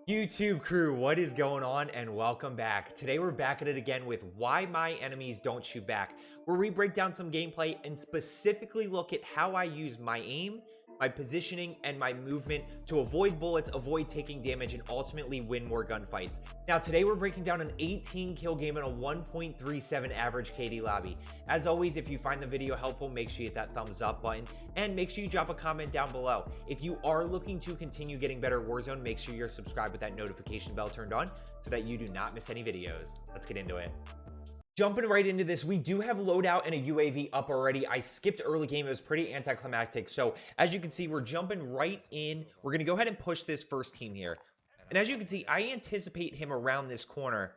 YouTube crew, what is going on, and welcome back. Today we're back at it again with why my enemies don't shoot back, where we break down some gameplay and specifically look at how I use my aim, my positioning, and my movement to avoid bullets, avoid taking damage, and ultimately win more gunfights. Now today we're breaking down an 18 kill game and a 1.37 average KD lobby. As always, if you find the video helpful, make sure you hit that thumbs up button and make sure you drop a comment down below. If you are looking to continue getting better at Warzone, make sure you're subscribed with that notification bell turned on so that you do not miss any videos. Let's get into it. Jumping right into this, we do have loadout and a UAV up already. I skipped early game. It was pretty anticlimactic. So as you can see, we're jumping right in. We're going to go ahead and push this first team here. And as you can see, I anticipate him around this corner.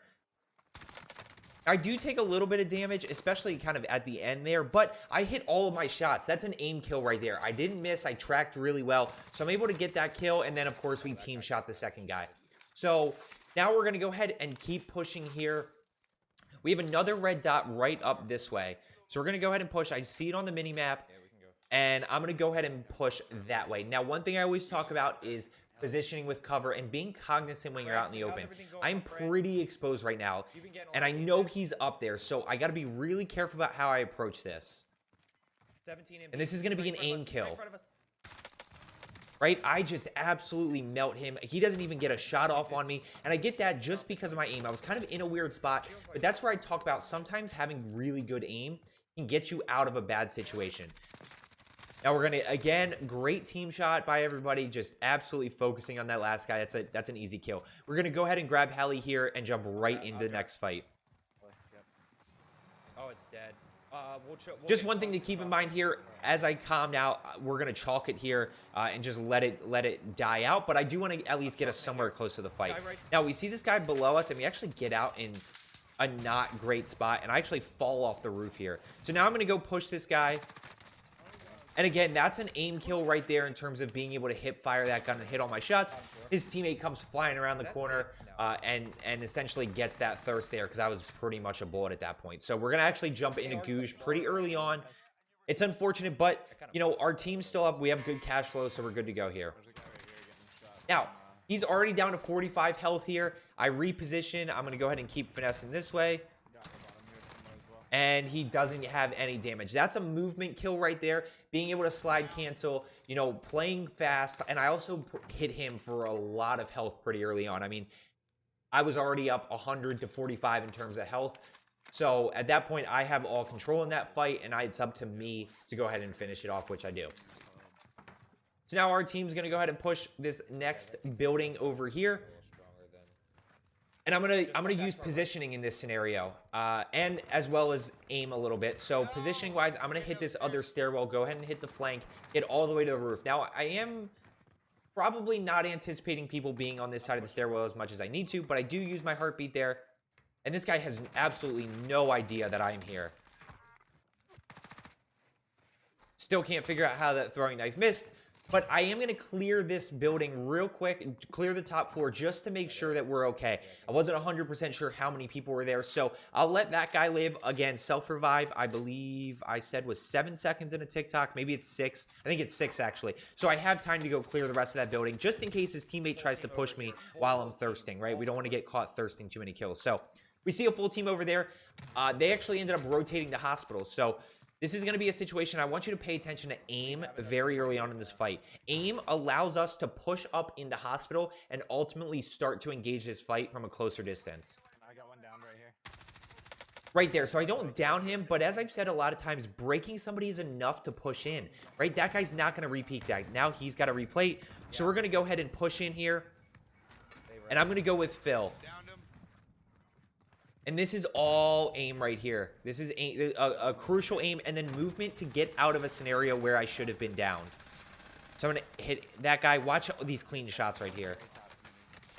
I do take a little bit of damage, especially kind of at the end there, but I hit all of my shots. That's an aim kill right there. I didn't miss. I tracked really well. So I'm able to get that kill, and then, of course, we team shot the second guy. So now we're going to go ahead and keep pushing here. We have another red dot right up this way. So we're going to go ahead and push. I see it on the mini-map, and I'm going to go ahead and push that way. Now, one thing I always talk about is positioning with cover and being cognizant when you're out in the open. I'm pretty exposed right now, and I know he's up there, so I got to be really careful about how I approach this. And this is going to be an aim kill. Right? I just absolutely melt him. He doesn't even get a shot off on me, and I get that just because of my aim. I was kind of in a weird spot, but that's where I talk about sometimes having really good aim can get you out of a bad situation. Now we're going to, again, great team shot by everybody, just absolutely focusing on that last guy. That's an easy kill. We're going to go ahead and grab heli here and jump right into the next fight. Oh, it's dead. Just one thing to keep in mind here, as I calm out, we're going to chalk it here and just let it die out, but I do want to at least get us somewhere close to the fight. Now we see this guy below us, and we actually get out in a not great spot, and I actually fall off the roof here. So now I'm going to go push this guy. And again, that's an aim kill right there in terms of being able to hip fire that gun and hit all my shots. His teammate comes flying around the corner and essentially gets that thirst there because I was pretty much a bullet at that point. So we're going to actually jump into Gouge pretty early on. It's unfortunate, but, you know, our team's still up. We have good cash flow, so we're good to go here. Now, he's already down to 45 health here. I reposition. I'm going to go ahead and keep finessing this way. And he doesn't have any damage. That's a movement kill right there. Being able to slide cancel, you know, playing fast. And I also hit him for a lot of health pretty early on. I mean, I was already up 100 to 45 in terms of health. So at that point, I have all control in that fight. And it's up to me to go ahead and finish it off, which I do. So now our team's going to go ahead and push this next building over here. And I'm gonna use positioning in this scenario, and as well as aim a little bit. So positioning wise, I'm gonna hit this other stairwell, go ahead and hit the flank, get all the way to the roof. Now I am probably not anticipating people being on this side of the stairwell as much as I need to, but I do use my heartbeat there. And this guy has absolutely no idea that I'm here. Still can't figure out how that throwing knife missed. But I am going to clear this building real quick, clear the top floor just to make sure that we're okay. I wasn't 100% sure how many people were there, so I'll let that guy live. Again, self-revive, I believe I said was 7 seconds in a TikTok. Maybe it's 6. I think it's 6, actually. So I have time to go clear the rest of that building just in case his teammate tries to push me while I'm thirsting, right? We don't want to get caught thirsting too many kills. So we see a full team over there. They actually ended up rotating the hospital, so this is going to be a situation I want you to pay attention to aim very early on in this fight. Aim allows us to push up in the hospital and ultimately start to engage this fight from a closer distance. I got one down right here. Right there. So I don't down him, but as I've said a lot of times, breaking somebody is enough to push in. Right? That guy's not going to repeat that. Now he's got to replate. So we're going to go ahead and push in here. And I'm going to go with Phil. And this is all aim right here. This is a crucial aim and then movement to get out of a scenario where I should have been down. So I'm going to hit that guy. Watch these clean shots right here.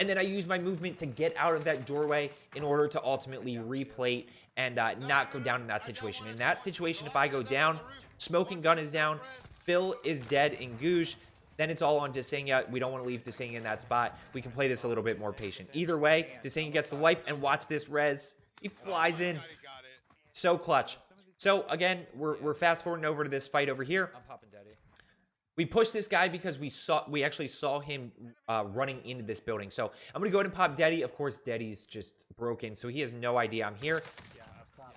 And then I use my movement to get out of that doorway in order to ultimately replate and not go down in that situation. In that situation, if I go down, smoking gun is down, Phil is dead in Gouge. Then it's all on Desenia. We don't want to leave Desenia in that spot. We can play this a little bit more patient. Either way, Desenia gets the wipe, and watch this res. He flies in. So clutch. So, again, we're fast-forwarding over to this fight over here. We pushed this guy because we actually saw him running into this building. So I'm gonna go ahead and pop Deddy. Of course, Deddy's just broken, so he has no idea I'm here.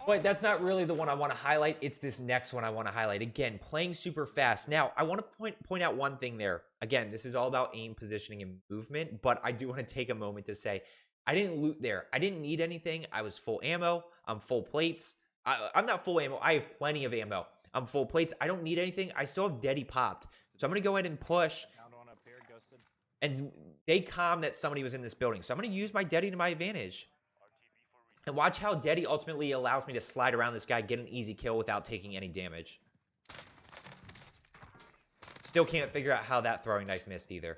But that's not really the one I want to highlight. It's this next one I want to highlight. Again, playing super fast. Now, I want to point out one thing there. Again, this is all about aim, positioning, and movement. But I do want to take a moment to say, I didn't loot there. I didn't need anything. I was full ammo. I'm full plates. I'm not full ammo. I have plenty of ammo. I'm full plates. I don't need anything. I still have Deddy popped. So I'm going to go ahead and push. And they calmed that somebody was in this building. So I'm going to use my Deddy to my advantage. And watch how Deddy ultimately allows me to slide around this guy, get an easy kill without taking any damage. Still can't figure out how that throwing knife missed either.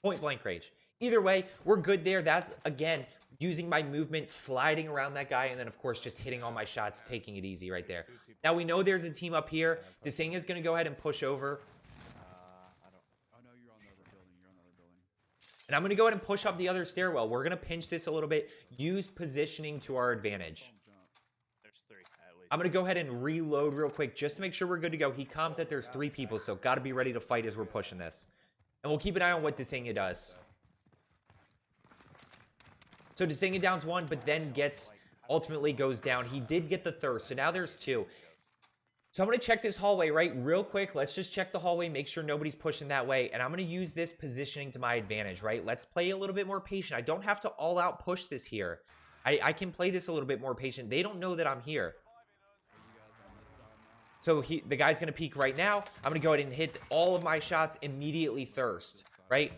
Point blank range. Either way, we're good there. That's, again, using my movement, sliding around that guy, and then, of course, just hitting all my shots, taking it easy right there. Now, we know there's a team up here. Desing is going to go ahead and push over. And I'm going to go ahead and push up the other stairwell. We're going to pinch this a little bit. Use positioning to our advantage. I'm going to go ahead and reload real quick just to make sure we're good to go. He comms that there's 3 people, so got to be ready to fight as we're pushing this. And we'll keep an eye on what Desing does. So Desing downs 1, but then ultimately goes down. He did get the thirst, so now there's 2. So I'm going to check this hallway, right, real quick. Let's just check the hallway, make sure nobody's pushing that way. And I'm going to use this positioning to my advantage, right? Let's play a little bit more patient. I don't have to all-out push this here. I can play this a little bit more patient. They don't know that I'm here. So the guy's going to peek right now. I'm going to go ahead and hit all of my shots, immediately thirst, right?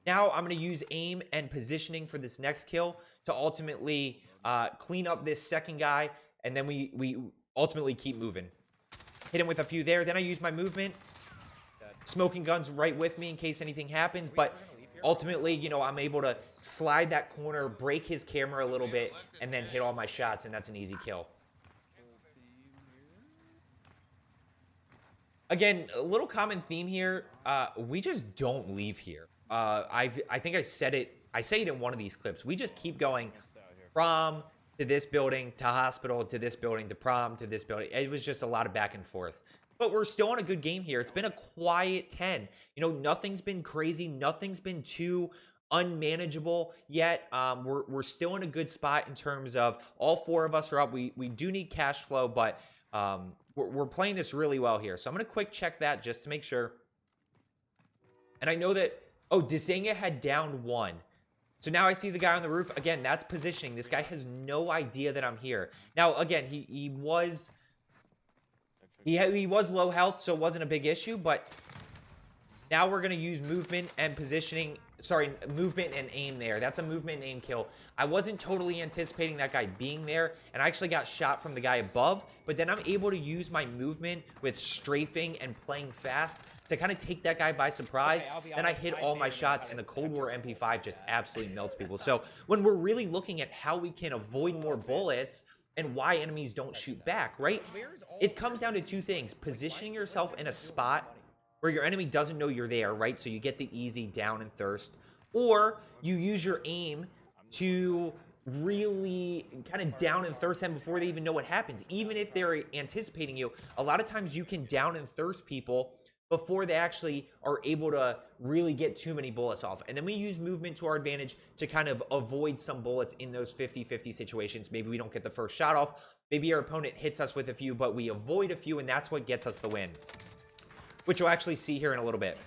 Now I'm going to use aim and positioning for this next kill to ultimately clean up this second guy. And then we ultimately keep moving. Hit him with a few there. Then I use my movement. Smoking gun's right with me in case anything happens. But ultimately, you know, I'm able to slide that corner, break his camera a little bit, and then hit all my shots, and that's an easy kill. Again, a little common theme here. We just don't leave here. I think I said it. I say it in one of these clips. We just keep going from to this building, to hospital, to this building, to prom, to this building. It was just a lot of back and forth. But we're still on a good game here. It's been a quiet 10. You know, nothing's been crazy. Nothing's been too unmanageable yet. We're still in a good spot in terms of all 4 of us are up. We do need cash flow, but we're playing this really well here. So I'm going to quick check that just to make sure. And I know that, oh, Desing had downed 1. So now I see the guy on the roof. Again, that's positioning. This guy has no idea that I'm here. Now, again, he was low health, so it wasn't a big issue. But now we're going to use movement and positioning. Sorry, movement and aim there. That's a movement and aim kill. I wasn't totally anticipating that guy being there, and I actually got shot from the guy above. But then I'm able to use my movement with strafing and playing fast to kind of take that guy by surprise. Then I hit all my shots, and the Cold War MP5 just absolutely melts people. So when we're really looking at how we can avoid more bullets and why enemies don't shoot back, right? It comes down to 2 things. Positioning yourself in a spot where your enemy doesn't know you're there, right? So you get the easy down and thirst. Or you use your aim to really kind of down and thirst them before they even know what happens. Even if they're anticipating you, a lot of times you can down and thirst people before they actually are able to really get too many bullets off. And then we use movement to our advantage to kind of avoid some bullets in those 50-50 situations. Maybe we don't get the first shot off. Maybe our opponent hits us with a few, but we avoid a few, and that's what gets us the win, which you'll actually see here in a little bit.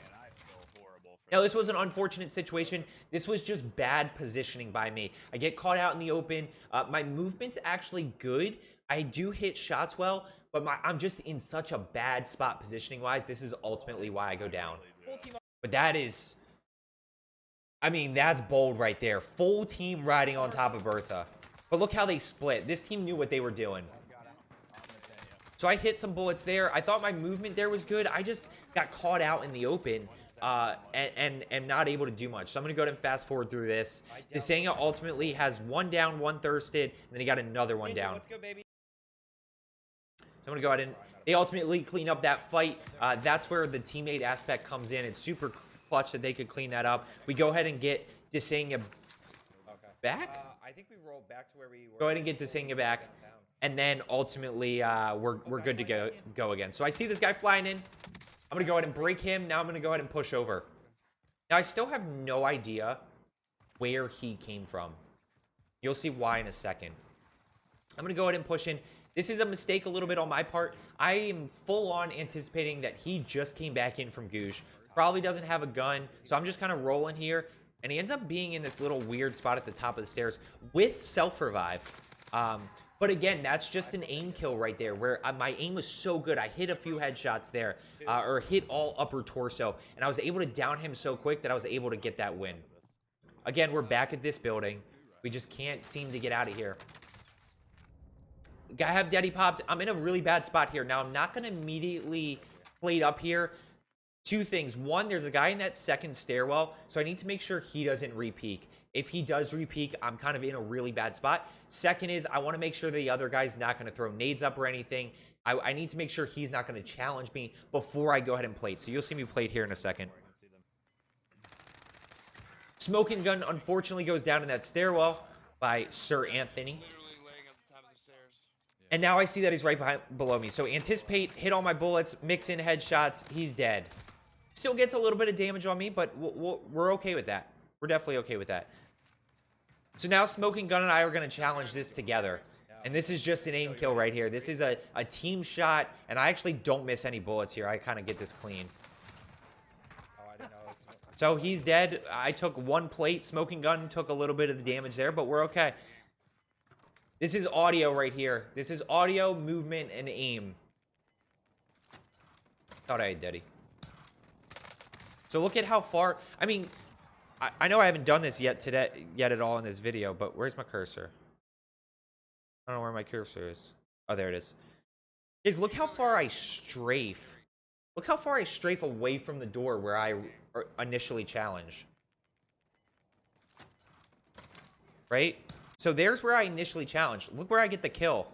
Now, this was an unfortunate situation. This was just bad positioning by me. I get caught out in the open. My movement's actually good. I do hit shots well, but I'm just in such a bad spot positioning-wise. This is ultimately why I go down. But that is, I mean, that's bold right there. Full team riding on top of Bertha. But look how they split. This team knew what they were doing. So I hit some bullets there. I thought my movement there was good. I just got caught out in the open. And not able to do much. So I'm going to go ahead and fast forward through this. Desing ultimately has 1 down, 1 thirsted, and then he got another 1 down. So I'm going to go ahead and they ultimately clean up that fight. That's where the teammate aspect comes in. It's super clutch that they could clean that up. We go ahead and get Desing back. I think we rolled back to where we were. Go ahead and get Desing back. And then ultimately we're good to go again. So I see this guy flying in. I'm going to go ahead and break him. Now I'm going to go ahead and push over. Now, I still have no idea where he came from. You'll see why in a second. I'm going to go ahead and push in. This is a mistake a little bit on my part. I am full on anticipating that he just came back in from Goosh. Probably doesn't have a gun, so I'm just kind of rolling here. And he ends up being in this little weird spot at the top of the stairs with self-revive. But again, that's just an aim kill right there, where my aim was so good. I hit a few headshots there, or hit all upper torso, and I was able to down him so quick that I was able to get that win. Again, we're back at this building. We just can't seem to get out of here. I have Daddy popped. I'm in a really bad spot here. Now, I'm not going to immediately plate up here. Two things. One, there's a guy in that second stairwell, so I need to make sure he doesn't re-peek. If he does re-peek, I'm kind of in a really bad spot. Second is, I want to make sure the other guy's not going to throw nades up or anything. I need to make sure he's not going to challenge me before I go ahead and plate. So you'll see me plate here in a second. Smoking gun, unfortunately, goes down in that stairwell by Sir Anthony. And now I see that he's right below me. So anticipate, hit all my bullets, mix in headshots. He's dead. Still gets a little bit of damage on me, but we're okay with that. We're definitely okay with that. So now Smoking Gun and I are going to challenge this together. And this is just an aim kill right here. This is a team shot, and I actually don't miss any bullets here. I kind of get this clean. So he's dead. I took one plate. Smoking Gun took a little bit of the damage there, but we're okay. This is audio right here. This is audio, movement, and aim. Thought I had Daddy. So look at how far. I mean, I know I haven't done this yet at all in this video, but where's my cursor? I don't know where my cursor is. Oh, there it is. Guys, look how far I strafe. Look how far I strafe away from the door where I initially challenged. Right? So there's where I initially challenged. Look where I get the kill.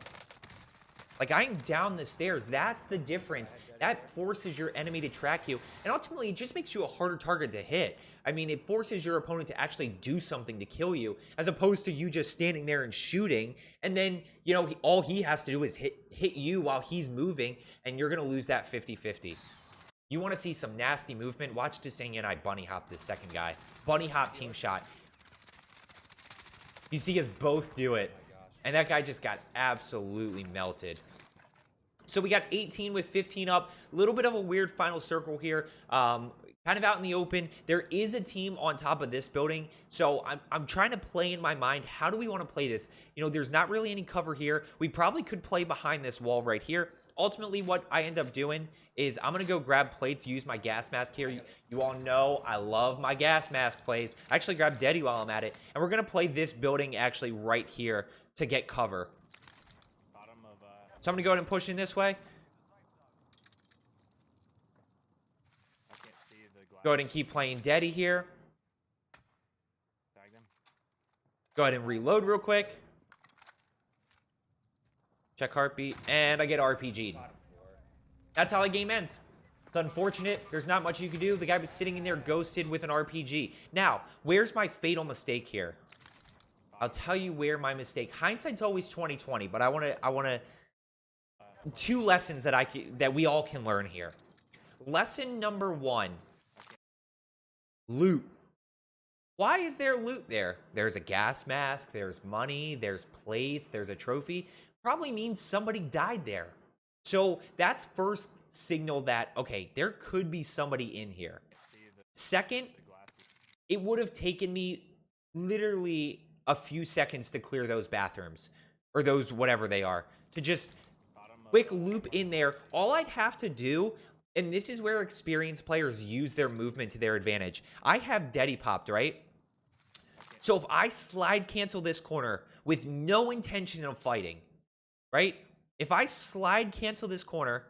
Like, I'm down the stairs. That's the difference. That forces your enemy to track you. And ultimately, it just makes you a harder target to hit. I mean, it forces your opponent to actually do something to kill you, as opposed to you just standing there and shooting. And then, you know, all he has to do is hit you while he's moving, and you're going to lose that 50-50. You want to see some nasty movement? Watch Desang and I bunny hop this second guy. Bunny hop team shot. You see us both do it. And that guy just got absolutely melted. So we got 18 with 15 up. A little bit of a weird final circle here. Kind of out in the open. There is a team on top of this building. So I'm trying to play in my mind, how do we want to play this? You know, there's not really any cover here. We probably could play behind this wall right here. Ultimately, what I end up doing is I'm going to go grab plates, use my gas mask here. You all know I love my gas mask plays. I actually grabbed Daddy while I'm at it. And we're going to play this building actually right here to get cover. So I'm going to go ahead and push in this way. Go ahead and keep playing Daddy here. Go ahead and reload real quick. Check heartbeat. And I get RPG'd. That's how the game ends. It's unfortunate. There's not much you can do. The guy was sitting in there ghosted with an RPG. Now, where's my fatal mistake here? I'll tell you where my mistake. Hindsight's always 20/20, but I want to two lessons that we all can learn here. Lesson number 1. Loot. Why is there loot there? There's a gas mask, there's money, there's plates, there's a trophy. Probably means somebody died there. So that's first signal that, okay, there could be somebody in here. Second, it would have taken me literally a few seconds to clear those bathrooms, or those whatever they are, to just quick loop in there. All I'd have to do, and this is where experienced players use their movement to their advantage. I have Daddy popped, right? So if I slide cancel this corner with no intention of fighting, right? If I slide cancel this corner,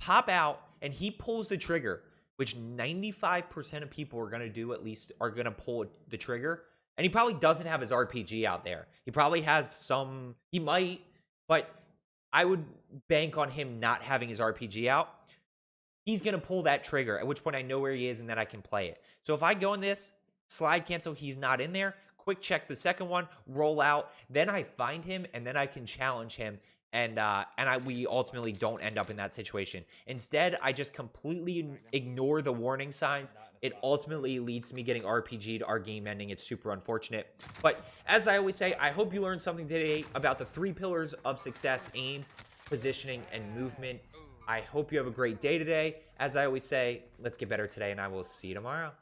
pop out, and he pulls the trigger, which 95% of people are going to do, at least are going to pull the trigger. And he probably doesn't have his RPG out there. He probably has some, he might, but I would bank on him not having his RPG out. He's going to pull that trigger, at which point I know where he is and then I can play it. So if I go in this, slide cancel, he's not in there, quick check the second one, roll out, then I find him, and then I can challenge him we ultimately don't end up in that situation. Instead, I just completely ignore the warning signs. It ultimately leads to me getting RPG'd, our game ending. It's super unfortunate. But as I always say, I hope you learned something today about the 3 pillars of success: aim, positioning, and movement. I hope you have a great day today. As I always say, let's get better today, and I will see you tomorrow.